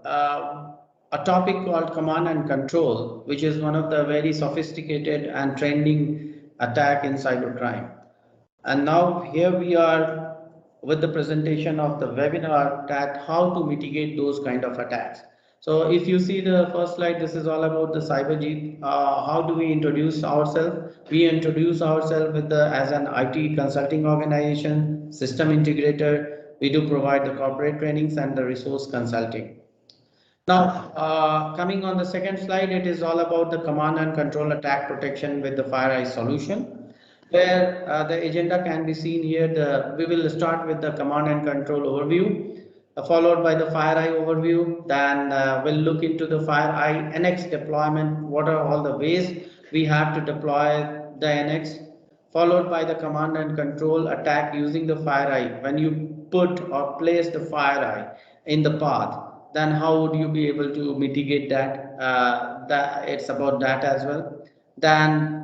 a topic called command and control, which is one of the very sophisticated and trending attack in cybercrime. And now here we are with the presentation of the webinar that how to mitigate those kind of attacks. So if you see the first slide, this is all about the Cyberjeet. How do we introduce ourselves? We introduce ourselves with the as an IT consulting organization, system integrator. We do provide the corporate trainings and the resource consulting. Now, coming on the second slide, it is all about the command and control attack protection with the Fireeye solution, where the agenda can be seen here. We will start with the command and control overview, followed by the Fireeye overview. Then we'll look into the Fireeye NX deployment. What are all the ways we have to deploy the NX? Followed by the command and control attack using the Fireeye. When you put or place the Fireeye in the path, then how would you be able to mitigate that? That it's about that as well. Then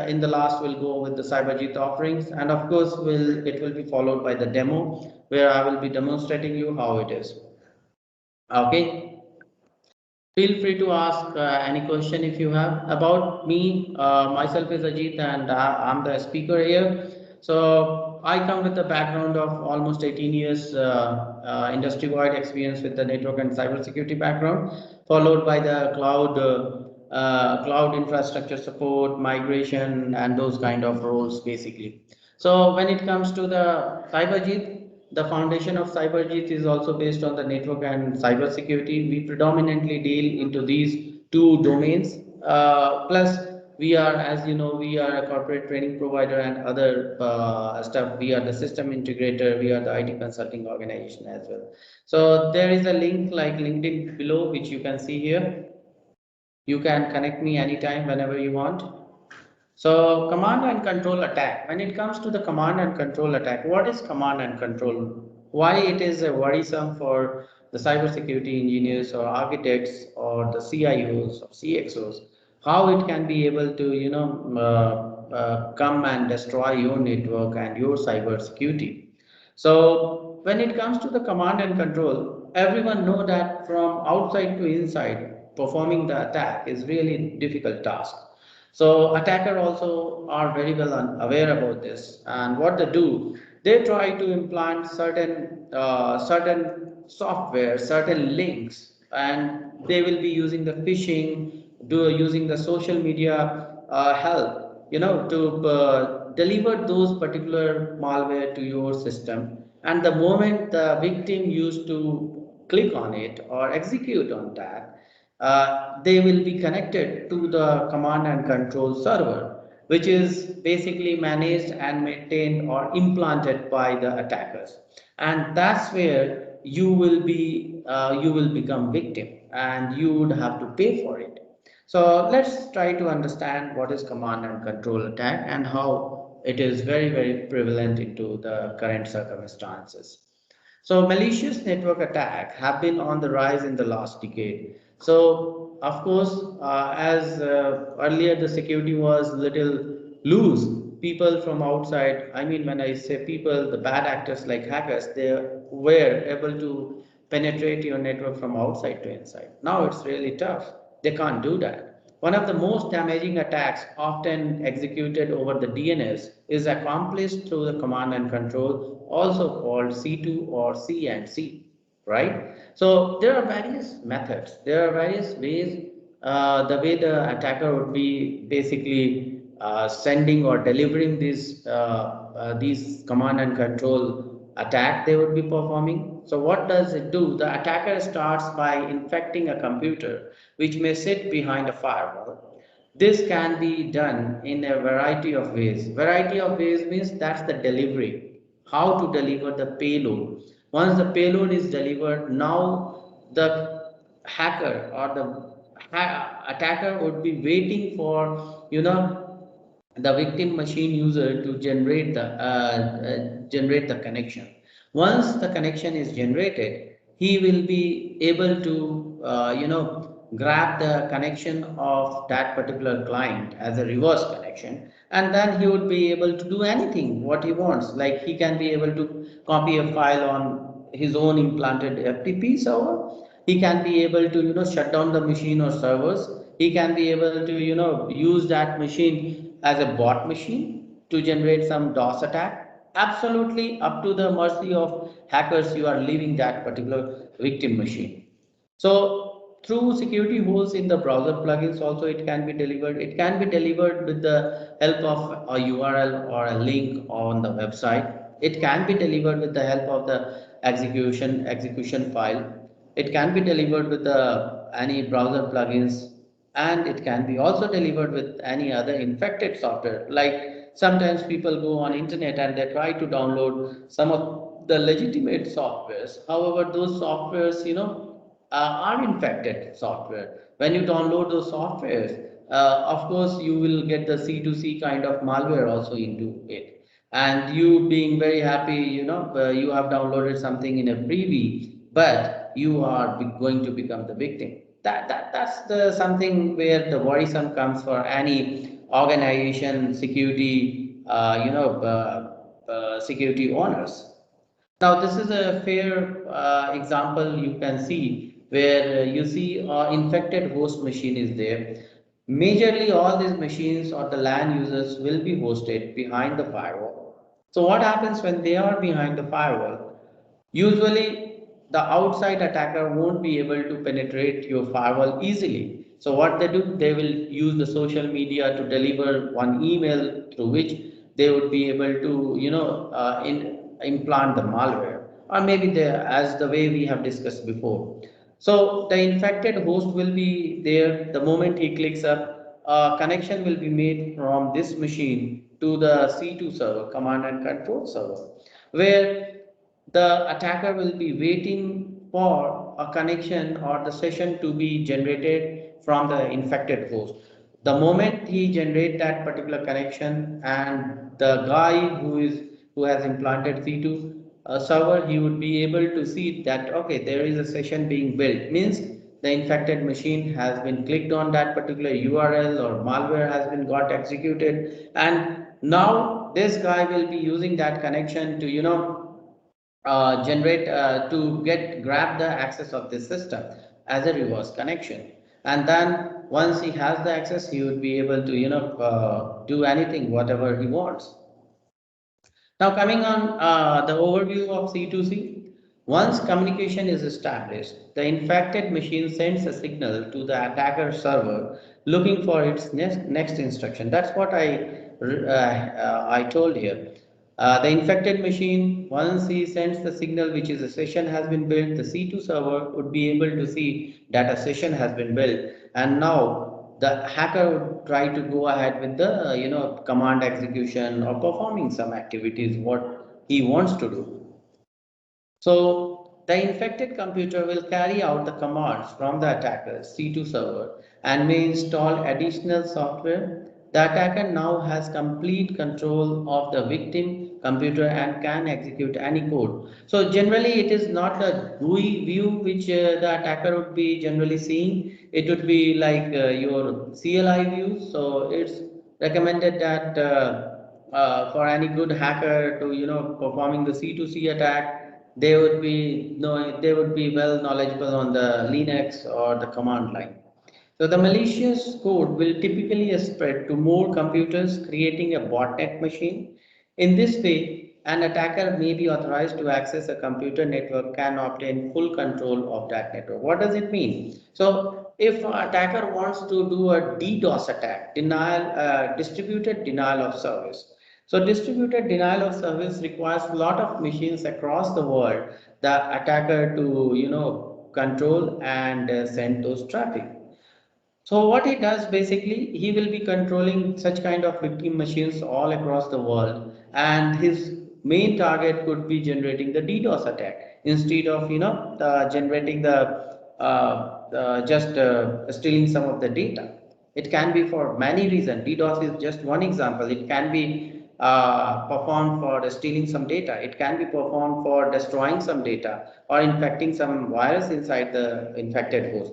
in the last we'll go with the Cyberjeet offerings, and of course it will be followed by the demo where I will be demonstrating you how it is. Okay. Feel free to ask any question if you have. About me, myself is Ajit and I'm the speaker here. So I come with the background of almost 18 years industry-wide experience with the network and cybersecurity background, followed by the cloud infrastructure support, migration, and those kind of roles basically. So when it comes to the Cyberjeet, the foundation of Cyberjeet is also based on the network and cybersecurity. We predominantly deal into these two domains. Plus, we are, as you know, we are a corporate training provider and other stuff. We are the system integrator. We are the IT consulting organization as well. So there is a link like LinkedIn below, which you can see here. You can connect me anytime, whenever you want. So command and control attack. When it comes to the command and control attack, what is command and control? Why it is worrisome for the cybersecurity engineers or architects or the CIOs or CXOs? How it can be able to come and destroy your network and your cybersecurity? So when it comes to the command and control, everyone know that from outside to inside, performing the attack is really difficult task. So attacker also are very well aware about this, and what they do, they try to implant certain software, certain links, and they will be using the phishing, using the social media help, to deliver those particular malware to your system. And the moment the victim used to click on it or execute on that, they will be connected to the command and control server, which is basically managed and maintained or implanted by the attackers. And that's where you will become victim and you would have to pay for it. So let's try to understand what is command and control attack and how it is very, very prevalent into the current circumstances. So malicious network attack have been on the rise in the last decade. So of course, as earlier the security was little loose, people from outside, I mean when I say people, the bad actors like hackers, they were able to penetrate your network from outside to inside. Now it's really tough. They can't do that. One of the most damaging attacks often executed over the DNS is accomplished through the command and control, also called C2 or C and C, right? So there are various methods. There are various ways the way the attacker would be basically sending or delivering these command and control attack they would be performing. So what does it do? The attacker starts by infecting a computer which may sit behind a firewall. This can be done in a variety of ways. Variety of ways means that's the delivery, how to deliver the payload. Once the payload is delivered, now the hacker or the attacker would be waiting for the victim machine user to generate the connection. Once the connection is generated, he will be able to grab the connection of that particular client as a reverse connection, and then he would be able to do anything what he wants. Like he can be able to copy a file on his own implanted FTP server, He can be able to shut down the machine or servers. He can be able to use that machine as a bot machine to generate some DOS attack. Absolutely up to the mercy of hackers, you are leaving that particular victim machine. So through security holes in the browser plugins also it can be delivered. It can be delivered with the help of a URL or a link on the website. It can be delivered with the help of the execution file. It can be delivered with any browser plugins, and it can be also delivered with any other infected software. Like sometimes people go on internet and they try to download some of the legitimate softwares. However, those softwares are infected software. When you download those softwares, of course, you will get the C2C kind of malware also into it. And you being very happy, you have downloaded something in a freebie, but you are going to become the victim. That's the something where the worrisome comes for any organization, security, security owners. Now, this is a fair example you can see where you see infected host machine is there. Majorly, all these machines or the LAN users will be hosted behind the firewall. So, what happens when they are behind the firewall? Usually, the outside attacker won't be able to penetrate your firewall easily. So, what they do, they will use the social media to deliver one email through which they would be able to, implant the malware, or maybe as the way we have discussed before. So, the infected host will be there the moment he clicks up. A connection will be made from this machine to the C2 server, command and control server, where the attacker will be waiting for a connection or the session to be generated from the infected host. The moment he generate that particular connection, and the guy who has implanted C2 server, he would be able to see that okay, there is a session being built, means the infected machine has been clicked on that particular URL or malware has been got executed, and now this guy will be using that connection to generate to get grab the access of this system as a reverse connection, and then once he has the access he would be able to do anything whatever he wants. Now, coming on the overview of C2C, once communication is established, the infected machine sends a signal to the attacker server looking for its next instruction. That's what I told here. The infected machine, once he sends the signal, which is a session has been built, the C2 server would be able to see that a session has been built, and now the hacker would try to go ahead with the command execution or performing some activities what he wants to do. So the infected computer will carry out the commands from the attacker's C2 server and may install additional software. The attacker now has complete control of the victim computer and can execute any code. So generally it is not a GUI view which the attacker would be generally seeing. It would be like your CLI view. So it's recommended that for any good hacker to performing the C2C attack, they would be no, they would be well knowledgeable on the Linux or the command line. So the malicious code will typically spread to more computers, creating a botnet machine. In this way, an attacker may be authorized to access a computer network, can obtain full control of that network. What does it mean? So if an attacker wants to do a DDoS attack, distributed denial of service. So distributed denial of service requires a lot of machines across the world, the attacker to control and send those traffic. So what he does basically, he will be controlling such kind of victim machines all across the world, and his main target could be generating the DDoS attack instead of generating just stealing some of the data. It can be for many reasons. DDoS is just one example. It can be performed for stealing some data. It can be performed for destroying some data or infecting some virus inside the infected host.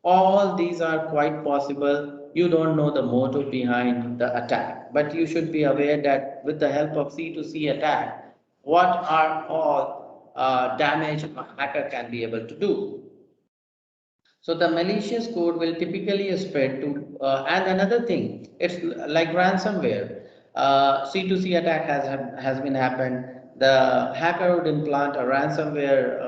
All these are quite possible. You don't know the motive behind the attack, but you should be aware that with the help of C2C attack, what are all damage a hacker can be able to do. So the malicious code will typically spread to, and another thing, it's like ransomware. C2C attack has been happened. The hacker would implant a ransomware,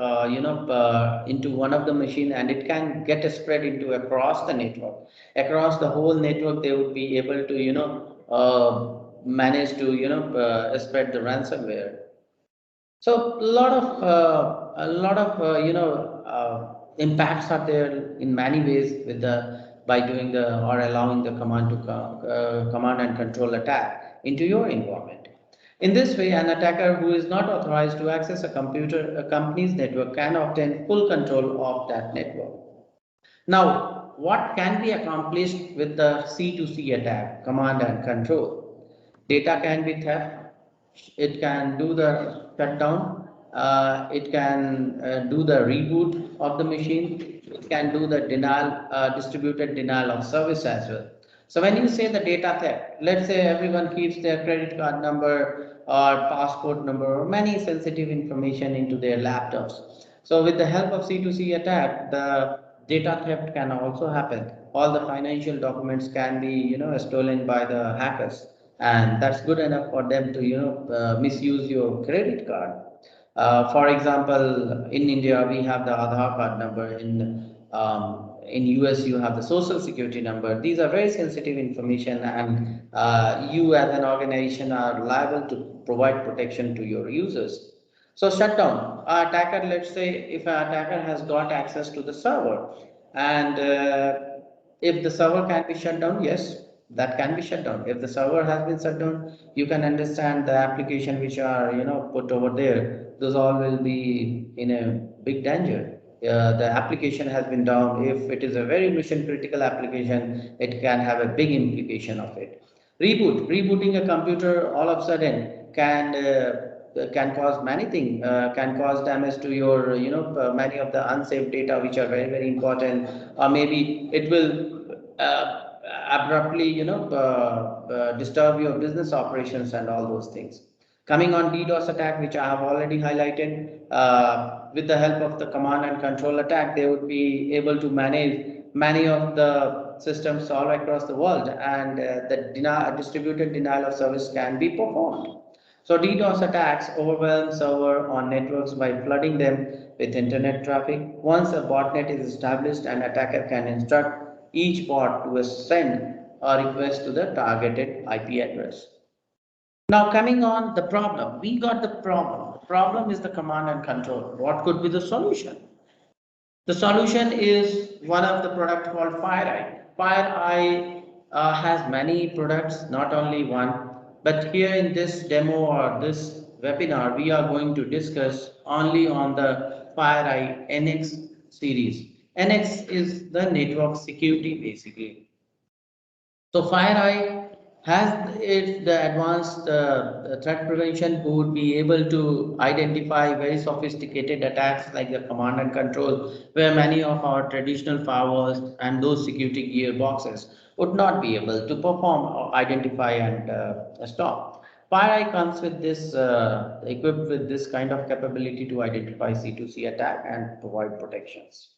into one of the machine, and it can get spread into across the network, across the whole network. They would be able to, manage to, spread the ransomware. So a lot of impacts are there in many ways with the by doing the or allowing the command and control attack into your environment. In this way, an attacker who is not authorized to access a company's network can obtain full control of that network. Now, what can be accomplished with the C2C attack, command and control? Data can be theft, it can do the shutdown, it can do the reboot of the machine, it can do the distributed denial of service as well. So when you say the data theft, let's say everyone keeps their credit card number or passport number or many sensitive information into their laptops. So with the help of C2C attack, the data theft can also happen. All the financial documents can be, stolen by the hackers, and that's good enough for them to, misuse your credit card. For example, in India we have the Aadhaar card number. In US you have the social security number. These are very sensitive information, and you as an organization are liable to provide protection to your users. So shutdown. Attacker, let's say if an attacker has got access to the server, and if the server can be shut down, yes, that can be shut down. If the server has been shut down, you can understand the application which are, put over there. Those all will be in a big danger. The application has been down. If it is a very mission critical application, it can have a big implication of it. Rebooting a computer all of a sudden can cause many things, can cause damage to your, many of the unsafe data which are very, very important, or maybe it will abruptly, disturb your business operations and all those things. Coming on DDoS attack, which I have already highlighted, with the help of the command and control attack, they would be able to manage many of the systems all across the world, and the distributed denial of service can be performed. So DDoS attacks overwhelm server on networks by flooding them with internet traffic. Once a botnet is established, an attacker can instruct each bot to send a request to the targeted IP address. Now coming on the problem, we got the problem. The problem is the command and control. What could be the solution? The solution is one of the product called Fireeye. Fireeye has many products, not only one. But here in this demo or this webinar, we are going to discuss only on the Fireeye NX series. NX is the network security basically. So FireEye has the advanced threat prevention who would be able to identify very sophisticated attacks like the command and control, where many of our traditional firewalls and those security gearboxes would not be able to perform or identify and stop. FireEye comes with this equipped with this kind of capability to identify C2C attack and provide protections.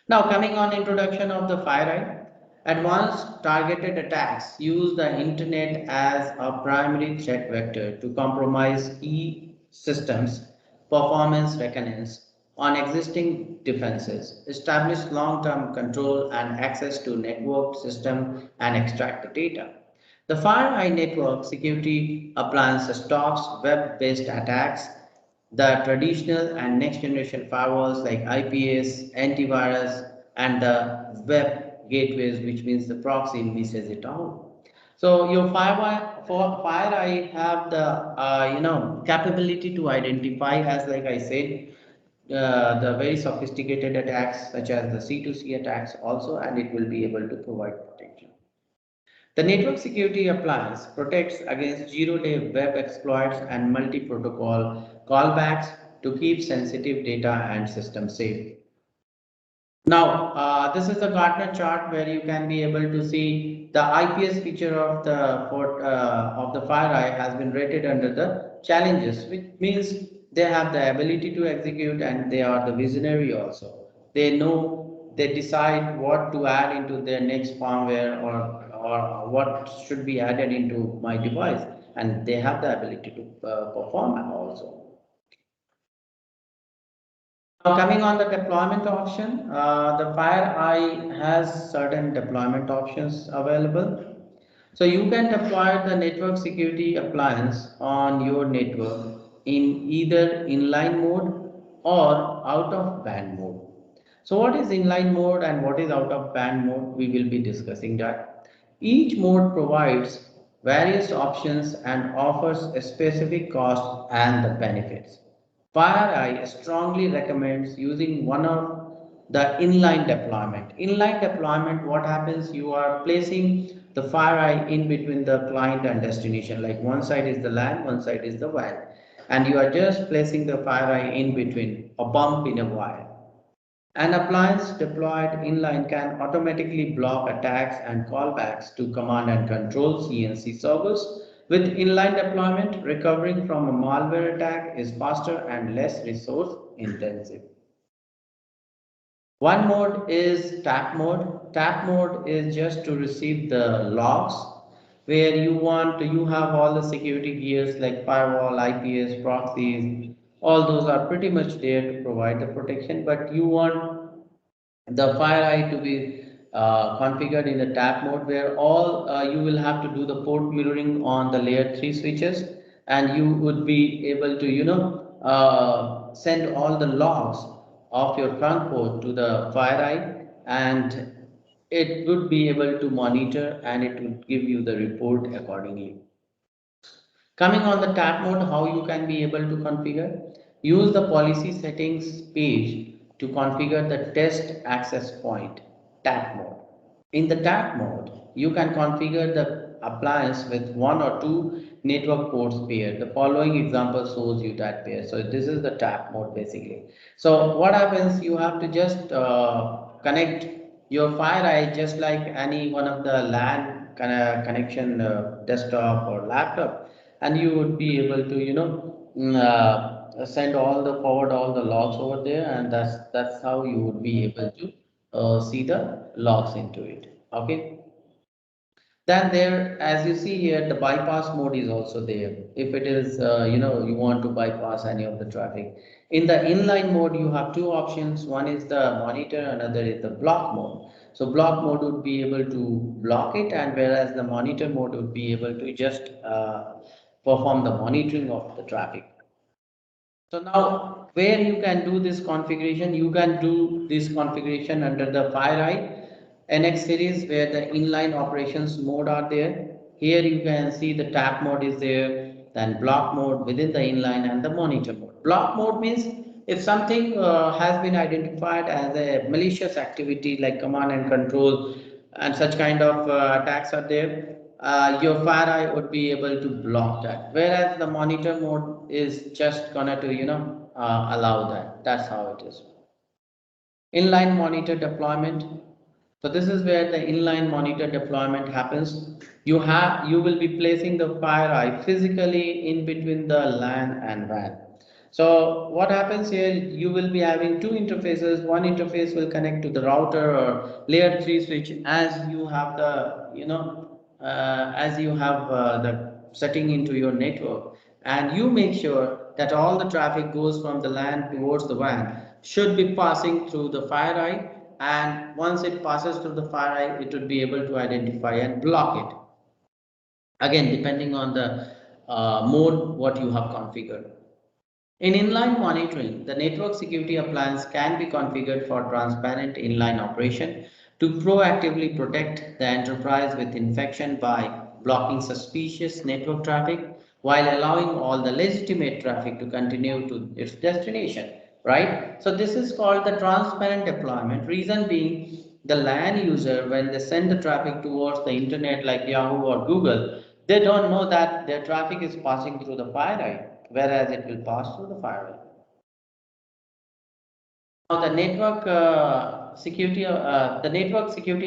Now, coming on introduction of the FireEye, advanced targeted attacks use the internet as a primary threat vector to compromise key systems, performance reconnaissance on existing defenses, establish long-term control and access to network system and extract the data. The FireEye network security appliance stops web-based attacks. The traditional and next generation firewalls like IPS, antivirus, and the web gateways, which means the proxy, misses it out. So your FireEye have the capability to identify, as like I said, the very sophisticated attacks such as the C2C attacks also, and it will be able to provide protection. The network security appliance protects against zero-day web exploits and multi-protocol callbacks to keep sensitive data and systems safe. Now, this is the Gartner chart where you can be able to see the IPS feature of the FireEye has been rated under the challenges, which means they have the ability to execute and they are the visionary also. They know they decide what to add into their next firmware, or what should be added into my device, and they have the ability to perform also. Now coming on the deployment option, the FireEye has certain deployment options available. So you can deploy the network security appliance on your network in either inline mode or out of band mode. So what is inline mode and what is out of band mode? We will be discussing that. Each mode provides various options and offers a specific cost and the benefits. FireEye strongly recommends using one of the inline deployment. Inline deployment, what happens? You are placing the FireEye in between the client and destination. Like one side is the LAN, one side is the WAN, and you are just placing the FireEye in between, a bump in a wire. An appliance deployed inline can automatically block attacks and callbacks to command and control CNC servers. With inline deployment, recovering from a malware attack is faster and less resource intensive. One mode is tap mode. Tap mode is just to receive the logs where you have all the security gears like firewall, IPS, proxies, all those are pretty much there to provide the protection, but you want the FireEye to be configured in the tap mode where all you will have to do the port mirroring on the layer 3 switches, and you would be able to send all the logs of your trunk port to the FireEye, and it would be able to monitor and it would give you the report accordingly. Coming on the tap mode, how you can be able to configure? Use the policy settings page to configure the test access point tap mode. In the tap mode, you can configure the appliance with one or two network ports paired. The following example shows you that pair. So this is the tap mode basically. So what happens? You have to just connect your FireEye just like any one of the LAN connection desktop or laptop, and you would be able to send all the forward all the logs over there, and that's how you would be able to see the logs into it. Okay. Then there, as you see here, the bypass mode is also there. If it is, you want to bypass any of the traffic. In the inline mode, you have two options. One is the monitor, another is the block mode. So block mode would be able to block it, and whereas the monitor mode would be able to just perform the monitoring of the traffic. So now where you can do this configuration, you can do this configuration under the FireEye NX series where the inline operations mode are there. Here you can see the tap mode is there, then block mode within the inline and the monitor mode. Block mode means if something has been identified as a malicious activity like command and control and such kind of attacks are there, your FireEye would be able to block that. Whereas the monitor mode is just gonna to allow that. That's how it is. Inline monitor deployment. So this is where the inline monitor deployment happens. You will be placing the FireEye physically in between the LAN and WAN. So what happens here? You will be having two interfaces. One interface will connect to the router or layer 3 switch as you have the the setting into your network, and you make sure that all the traffic goes from the LAN towards the WAN should be passing through the FireEye, and once it passes through the FireEye, it would be able to identify and block it. Again, depending on the mode what you have configured. In inline monitoring, the network security appliance can be configured for transparent inline operation to proactively protect the enterprise with infection by blocking suspicious network traffic while allowing all the legitimate traffic to continue to its destination, right? So this is called the transparent deployment. Reason being, the LAN user, when they send the traffic towards the internet like Yahoo or Google, they don't know that their traffic is passing through the FireEye, whereas it will pass through the FireEye. Now the network security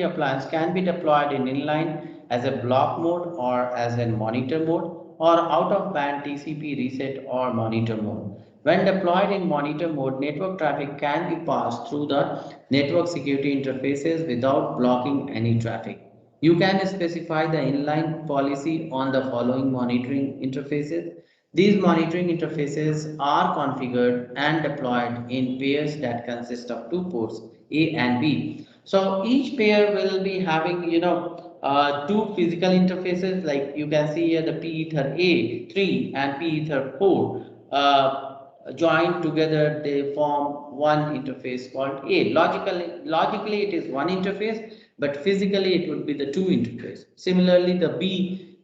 appliance can be deployed in inline as a block mode or as a monitor mode or out of band TCP reset or monitor mode. When deployed in monitor mode, network traffic can be passed through the network security interfaces without blocking any traffic. You can specify the inline policy on the following monitoring interfaces. These monitoring interfaces are configured and deployed in pairs that consist of two ports, A and B. So each pair will be having, two physical interfaces, like you can see here the P ether A3 and P ether 4. Joined together, they form one interface called A. Logically it is one interface, but physically it would be the two interface. Similarly, the B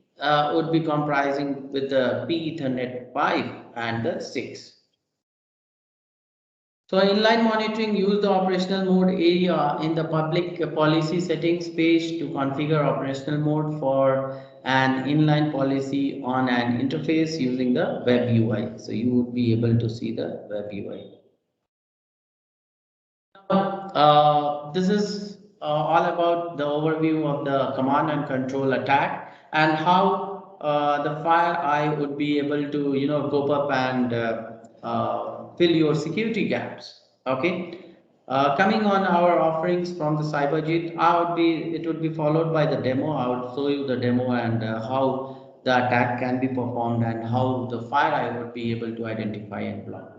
would be comprising with the P Ethernet 5 and the 6. So inline monitoring use the operational mode area in the public policy settings page to configure operational mode for an inline policy on an interface using the web UI. So you would be able to see the web UI. This is all about the overview of the command and control attack and how the FireEye would be able to cope up and fill your security gaps. Okay. Coming on our offerings from the Cyberjeet, it would be followed by the demo. I would show you the demo and how the attack can be performed and how the FireEye would be able to identify and block.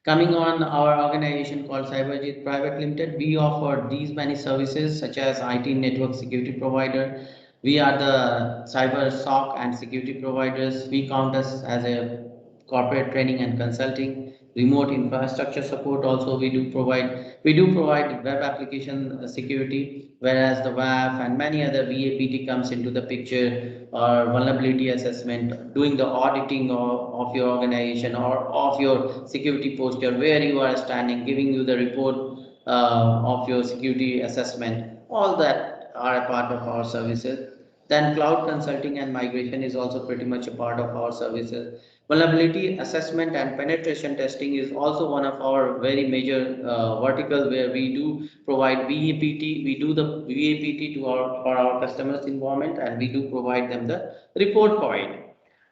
Coming on our organization called Cyberjeet Private Limited, we offer these many services such as IT network security provider. We are the cyber SOC and security providers. We count us as a corporate training and consulting, remote infrastructure support. Also, we do provide web application security, whereas the WAF and many other VAPT comes into the picture, or vulnerability assessment, doing the auditing of your organization or of your security posture, where you are standing, giving you the report of your security assessment. All that are a part of our services. Then cloud consulting and migration is also pretty much a part of our services. Vulnerability assessment and penetration testing is also one of our very major vertical, where we do provide VAPT. We do the VAPT for our customers' environment, and we do provide them the report point.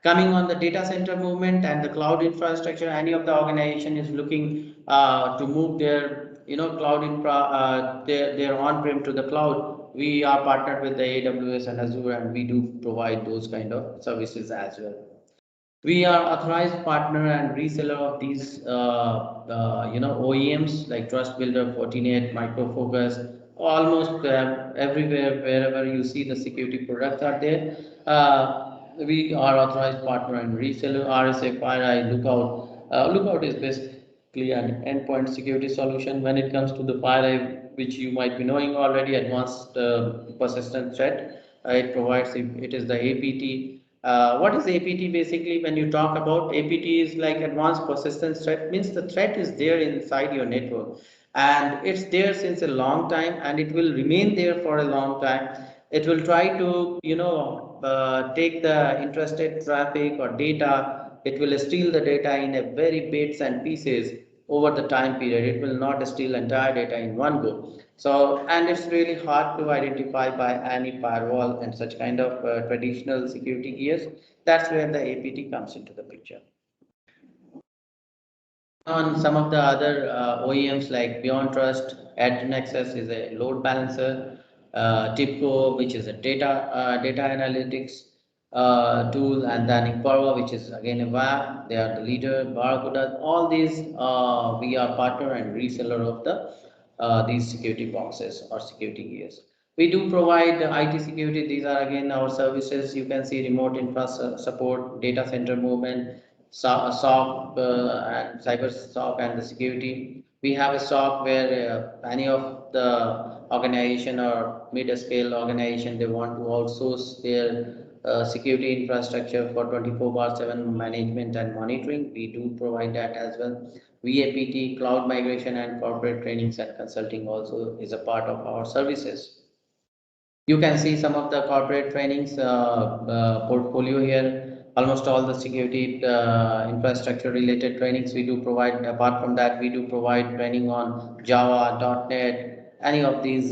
Coming on the data center movement and the cloud infrastructure, any of the organization is looking to move their cloud infra, their on-prem to the cloud. We are partnered with the AWS and Azure, and we do provide those kind of services as well. We are authorized partner and reseller of these OEMs like Trust Builder, Fortinet, Microfocus, almost everywhere wherever you see the security products are there. We are authorized partner and reseller. RSA, FireEye, Lookout. Lookout is basically an endpoint security solution when it comes to the FireEye, which you might be knowing already, advanced persistent threat. It is the APT. What is APT basically? When you talk about APT, is like advanced persistent threat, means the threat is there inside your network and it's there since a long time and it will remain there for a long time. It will try to take the interested traffic or data. It will steal the data in a very bits and pieces over the time period. It will not steal entire data in one go. So, and it's really hard to identify by any firewall and such kind of traditional security gears. That's where the APT comes into the picture. On some of the other OEMs like Beyond Trust, Nexus is a load balancer, TIPCO, which is a data analytics tool, and then Imperva, which is again a WAP. They are the leader. Barracuda. All these we are partner and reseller of these security boxes or security gears. We do provide IT security. These are again our services. You can see remote infra support, data center movement, SOC and cyber SOC and the security. We have a SOC where any of the organization or mid-scale organization, they want to outsource their security infrastructure for 24/7 management and monitoring. We do provide that as well. VAPT, cloud migration and corporate trainings and consulting also is a part of our services. You can see some of the corporate trainings portfolio here. Almost all the security infrastructure related trainings we do provide. Apart from that, we do provide training on Java, .NET, any of these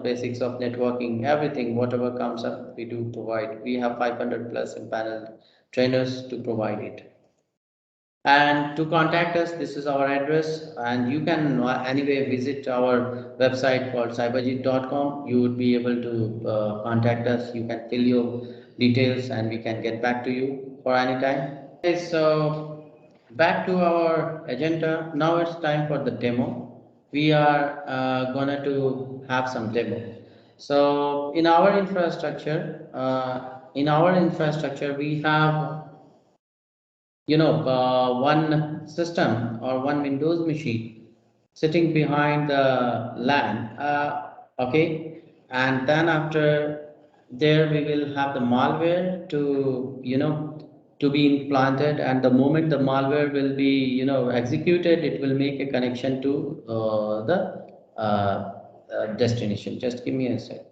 basics of networking, everything, whatever comes up, we do provide. We have 500 plus empaneled trainers to provide it. And to contact us, this is our address, and you can anyway visit our website called cyberjeet.com. You would be able to contact us. You can fill your details, and we can get back to you for any time. Okay, so back to our agenda. Now it's time for the demo. We are gonna to have some demo. So in our infrastructure, we have one system or one Windows machine sitting behind the LAN. Okay, and then after there we will have the malware to to be implanted, and the moment the malware will be executed, it will make a connection to the destination. Just give me a sec.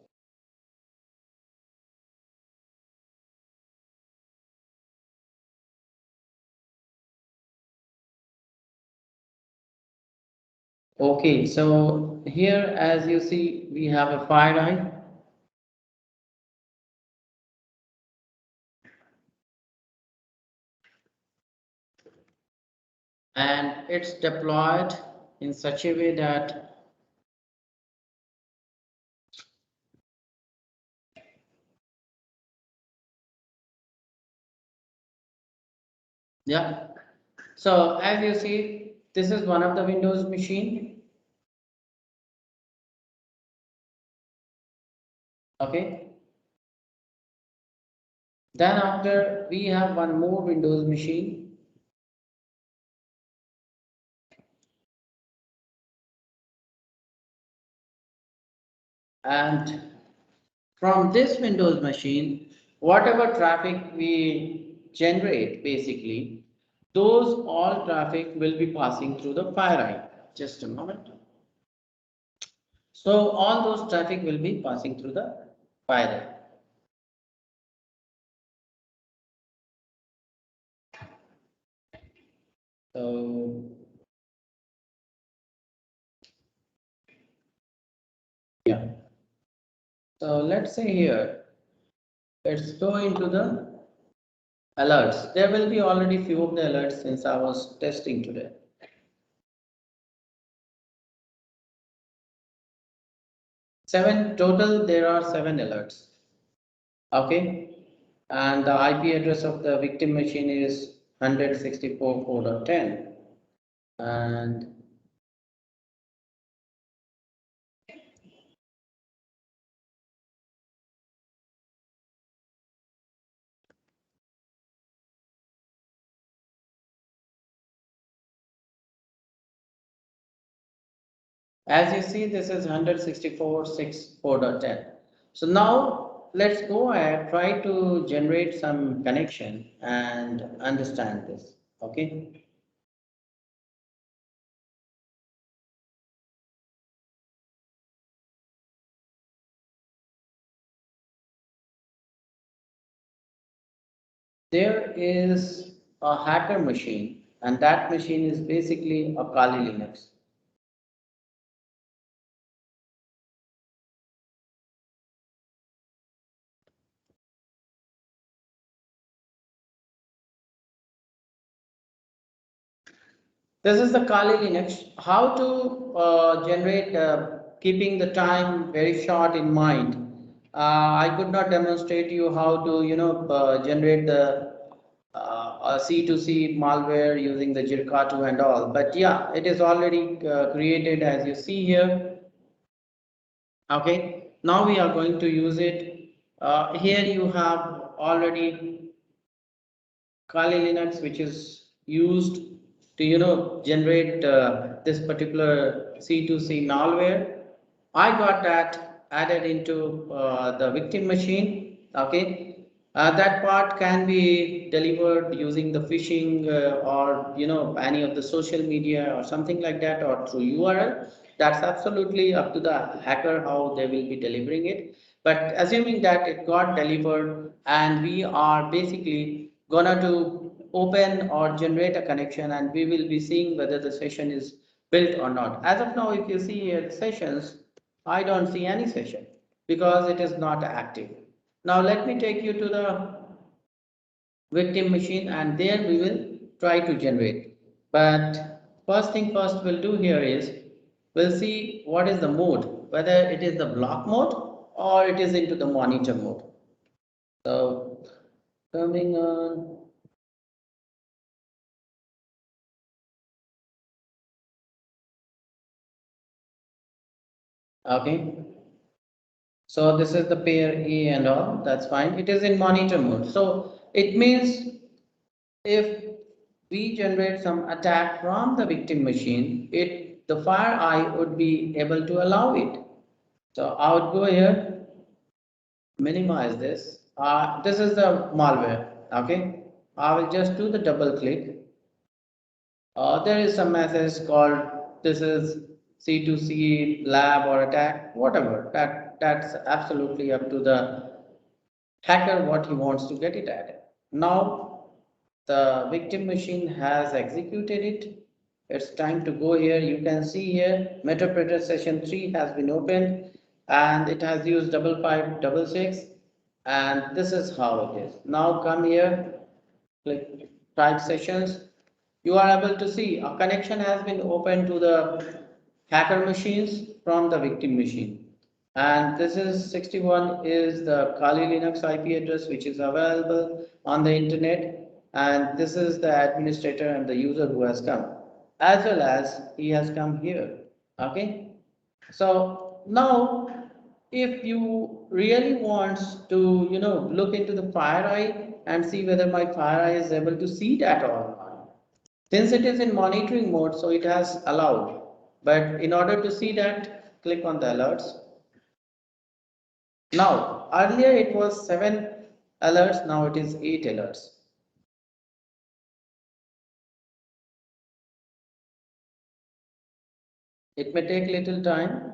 Okay, so here as you see, we have a Fireeye, and it's deployed in such a way that yeah. So as you see, this is one of the Windows machine. Okay. Then after we have one more Windows machine, and from this Windows machine, whatever traffic we generate, basically, those all traffic will be passing through the FireEye. Just a moment. So all those traffic will be passing through the FireEye. So yeah. So let's say here, let's go into the alerts. There will be already few of the alerts since I was testing today. 7 total, there are 7 alerts. Okay. And the IP address of the victim machine is 164.4.10. And as you see, this is 164.6.4.10. So now let's go ahead, try to generate some connection and understand this. Okay. There is a hacker machine, and that machine is basically a Kali Linux. This is the Kali Linux. How to generate, keeping the time very short in mind. I could not demonstrate you how to, generate the C2C malware using the Jirka2 and all. But yeah, it is already created as you see here. Okay, now we are going to use it. Here you have already Kali Linux, which is used to generate this particular C2C malware. I got that added into the victim machine. Okay, that part can be delivered using the phishing or any of the social media or something like that, or through URL. That's absolutely up to the hacker how they will be delivering it. But assuming that it got delivered, and we are basically gonna to open or generate a connection, and we will be seeing whether the session is built or not. As of now, if you see here sessions, I don't see any session because it is not active. Now let me take you to the victim machine, and there we will try to generate. But first thing first we'll do here is we'll see what is the mode, whether it is the block mode or it is into the monitor mode. So coming on. Okay. So this is the pair A and all, that's fine. It is in monitor mode. So it means if we generate some attack from the victim machine, the Fireeye would be able to allow it. So I would go here, minimize this. This is the malware. Okay. I will just do the double click. There is some message called this is C2C lab or attack, whatever. That's absolutely up to the hacker what he wants to get it at. Now the victim machine has executed it. It's time to go here. You can see here Metapredator session 3 has been opened and it has used 5566 and this is how it is. Now come here, click type sessions. You are able to see a connection has been opened to the hacker machines from the victim machine. And this is 61 is the Kali Linux IP address which is available on the internet. And this is the administrator and the user who has come, as well as he has come here. Okay. So now if you really wants to, look into the FireEye and see whether my FireEye is able to see that or not. Since it is in monitoring mode, so it has allowed. But in order to see that, click on the alerts. Now, earlier it was 7 alerts, now it is 8 alerts. It may take little time.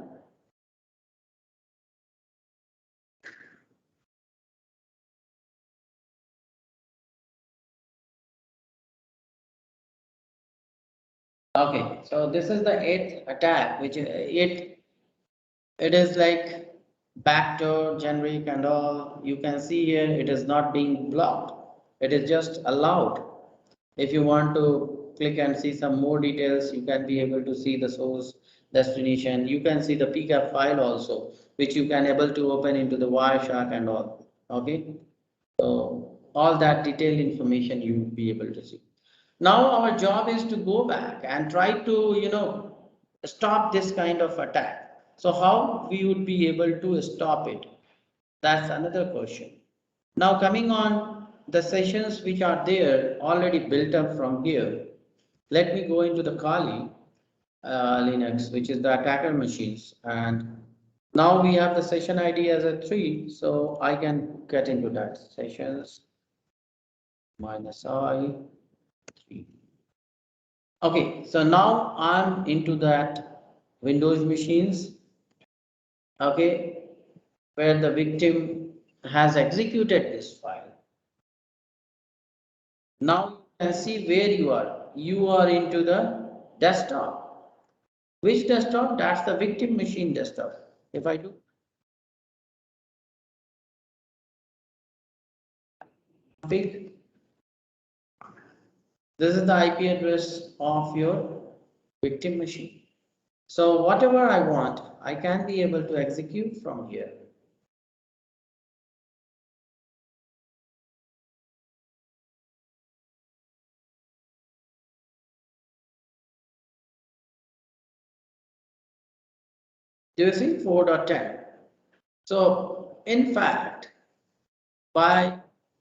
Okay, so this is the 8th attack, which is it is like backdoor, generic and all. You can see here it is not being blocked. It is just allowed. If you want to click and see some more details, you can be able to see the source destination. You can see the PCAP file also, which you can able to open into the Wireshark and all. Okay. So all that detailed information you will be able to see. Now our job is to go back and try to, stop this kind of attack. So how we would be able to stop it? That's another question. Now coming on the sessions which are there already built up from here. Let me go into the Kali Linux, which is the attacker machines. And now we have the session ID as a 3, so I can get into that sessions -I 3. Okay, so now I'm into that Windows machines, okay, where the victim has executed this file. Now you can see where you are. You are into the desktop. Which desktop? That's the victim machine desktop. If I do config, this is the IP address of your victim machine. So whatever I want, I can be able to execute from here. Do you see 4.10? So in fact, by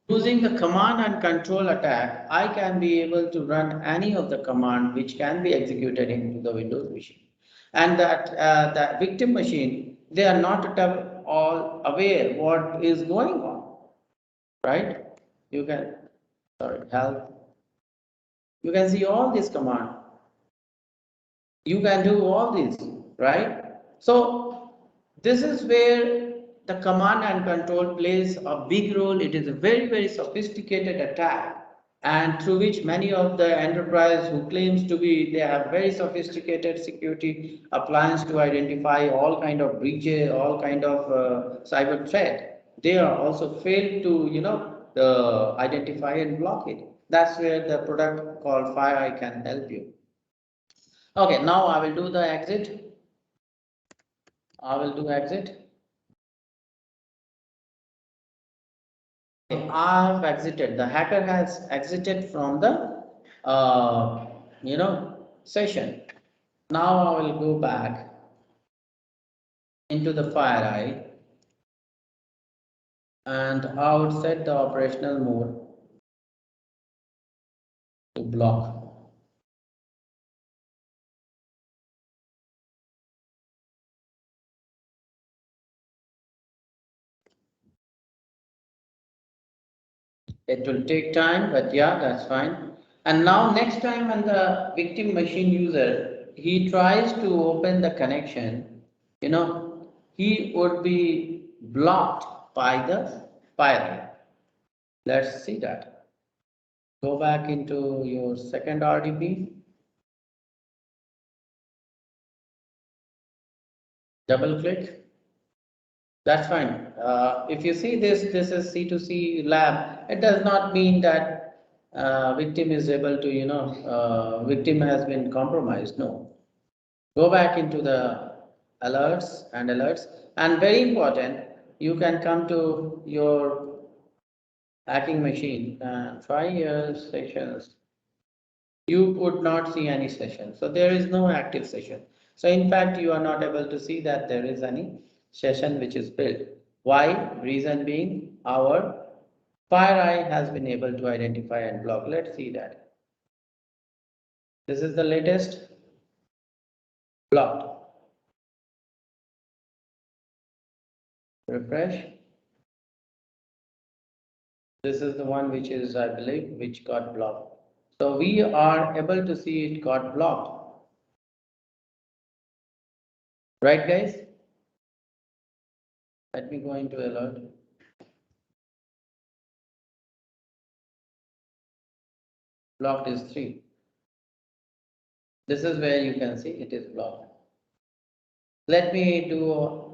using the command and control attack, I can be able to run any of the command which can be executed into the Windows machine. And that victim machine, they are not at all aware what is going on, right? You can, sorry, help. You can see all this command. You can do all this, right? So this is where the command and control plays a big role. It is a very, very sophisticated attack, and through which many of the enterprise who claims to be, they have very sophisticated security appliance to identify all kind of breaches, all kind of cyber threat. They are also failed to, identify and block it. That's where the product called Fireeye can help you. Okay, now I will do the exit. I will do exit. I have exited. The hacker has exited from the session. Now I will go back into the Fireeye and I would set the operational mode to block. It will take time, but yeah, that's fine. And now next time when the victim machine user, he tries to open the connection, he would be blocked by the Fireeye. Let's see that. Go back into your second RDP, double click. That's fine. If you see this is C2C lab. It does not mean that victim is able to, victim has been compromised. No. Go back into the alerts, and very important, you can come to your hacking machine and try your sessions. You would not see any session. So there is no active session. So in fact, you are not able to see that there is any session which is built. Why? Reason being our Fireeye has been able to identify and block. Let's see that. This is the latest blocked. Refresh. This is the one which is, I believe, which got blocked. So we are able to see it got blocked. Right, guys? Let me go into alert. Blocked is 3. This is where you can see it is blocked. Let me do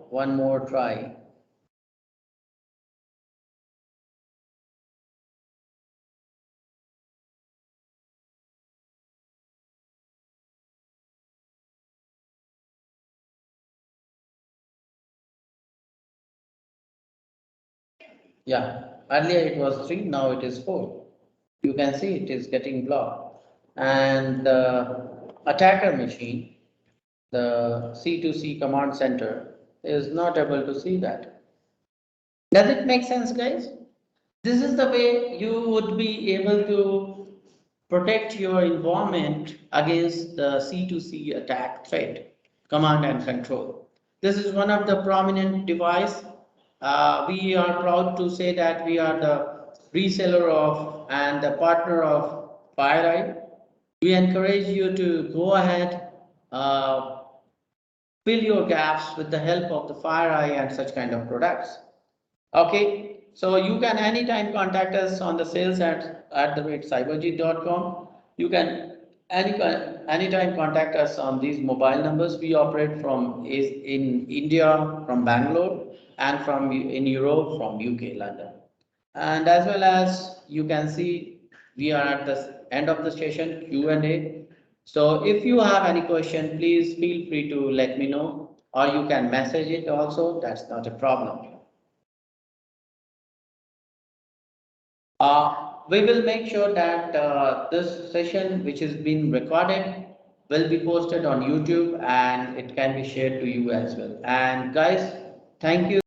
one more try. Yeah, earlier it was 3, now it is 4. You can see it is getting blocked. And the attacker machine, the C2C command center, is not able to see that. Does it make sense, guys? This is the way you would be able to protect your environment against the C2C attack threat, command and control. This is one of the prominent device. We are proud to say that we are the reseller of and the partner of Fireeye. We encourage you to go ahead, uh, fill your gaps with the help of the Fireeye and such kind of products. Okay, so you can anytime contact us on the sales at the rate cyberjeet.com. You can anytime contact us on these mobile numbers. We operate from is in India from Bangalore and from in Europe from UK London. And as well as you can see we are at the end of the session Q&A. So if you have any question, please feel free to let me know or you can message it also. That's not a problem. We will make sure that this session, which is being recorded, will be posted on YouTube and it can be shared to you as well. And guys, thank you.